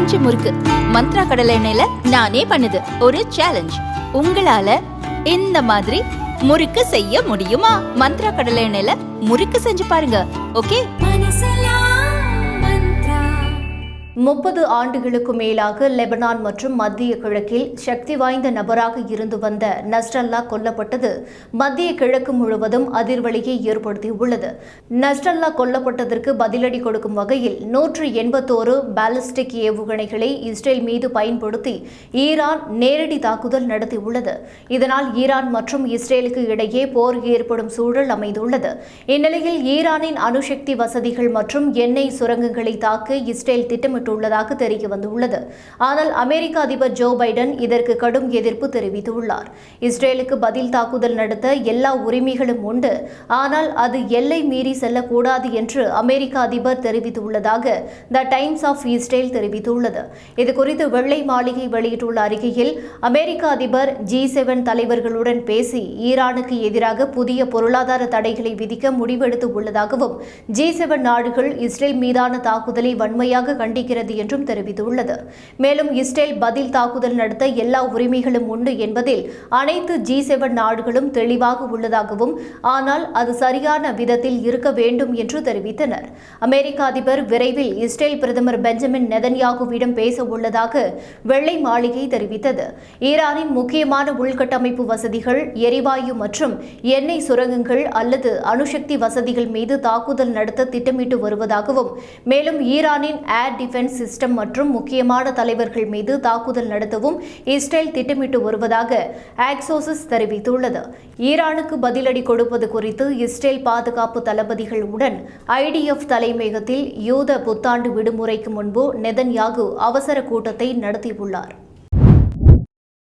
பஞ்சு முறுக்கு மந்த்ரா கடலை எண்ணெயில நானே பண்ணுது ஒரு சேலஞ்ச். உங்களால இந்த மாதிரி முறுக்கு செய்ய முடியுமா? மந்த்ரா கடலை எண்ணெயில முறுக்கு செஞ்சு பாருங்க. ஓகே. 30 ஆண்டுகளுக்கு மேலாக லெபனான் மற்றும் மத்திய கிழக்கில் சக்தி வாய்ந்த நபராக இருந்து வந்த நஸ்ரல்லா கொல்லப்பட்டது மத்திய கிழக்கு முழுவதும் அதிர்வலியை ஏற்படுத்தியுள்ளது. நஸ்ரல்லா கொல்லப்பட்டதற்கு பதிலடி கொடுக்கும் வகையில் 181 பாலிஸ்டிக் ஏவுகணைகளை இஸ்ரேல் மீது பயன்படுத்தி ஈரான் நேரடி தாக்குதல் நடத்தியுள்ளது. இதனால் ஈரான் மற்றும் இஸ்ரேலுக்கு இடையே போர் ஏற்படும் சூழல் அமைந்துள்ளது. இந்நிலையில் ஈரானின் அணுசக்தி வசதிகள் மற்றும் எண்ணெய் சுரங்கங்களை தாக்க இஸ்ரேல் திட்டமிட்டு உள்ளதாக தெரிய வந்துள்ளது. ஆனால் அமெரிக்க அதிபர் ஜோ பைடன் இதற்கு கடும் எதிர்ப்பு தெரிவித்துள்ளார். இஸ்ரேலுக்கு பதில் தாக்குதல் நடத்த எல்லா உரிமைகளும் உண்டு, ஆனால் அது எல்லை மீறி செல்லக்கூடாது என்று அமெரிக்க அதிபர் தெரிவித்துள்ளதாக த டைம்ஸ் ஆஃப் இஸ்ரேல் தெரிவித்துள்ளது. இதுகுறித்து வெள்ளை மாளிகை வெளியிட்டுள்ள அறிக்கையில் அமெரிக்க அதிபர் G7 தலைவர்களுடன் பேசி ஈரானுக்கு எதிராக புதிய பொருளாதார தடைகளை விதிக்க முடிவெடுத்து உள்ளதாகவும் G7 நாடுகள் இஸ்ரேல் மீதான தாக்குதலை வன்மையாக கண்டிக்கிறது என்றும் தெரிவித்துள்ளது. மேலும் இஸ்ரேல் பதில் தாக்குதல் நடத்த எல்லா உரிமைகளும் உண்டு என்பதில் அனைத்து G7 நாடுகளும் தெளிவாக உள்ளதாகவும், ஆனால் அது சரியான விதத்தில் இருக்க வேண்டும் என்று தெரிவித்தனர். அமெரிக்க அதிபர் விரைவில் இஸ்ரேல் பிரதமர் பெஞ்சமின் நெதன்யாகுவிடம் பேச உள்ளதாக வெள்ளை மாளிகை தெரிவித்தது. ஈரானின் முக்கியமான உள்கட்டமைப்பு வசதிகள், எரிவாயு மற்றும் எண்ணெய் சுரங்கங்கள் அல்லது அணுசக்தி வசதிகள் மீது தாக்குதல் நடத்த திட்டமிட்டு வருவதாகவும், மேலும் ஈரானின் ஏர் டிஃபென்ஸ் சிஸ்டம் மற்றும் முக்கியமான தலைவர்கள் மீது தாக்குதல் நடத்தவும் இஸ்ரேல் திட்டமிட்டு வருவதாக ஆக்சோசஸ் தெரிவித்துள்ளது. ஈரானுக்கு பதிலடி கொடுப்பது குறித்து இஸ்ரேல் பாதுகாப்பு தளபதிகள் உடன் IDF தலைமையகத்தில் யூத புத்தாண்டு விடுமுறைக்கு முன்பு நெதன்யாகு அவசர கூட்டத்தை நடத்தியுள்ளார்.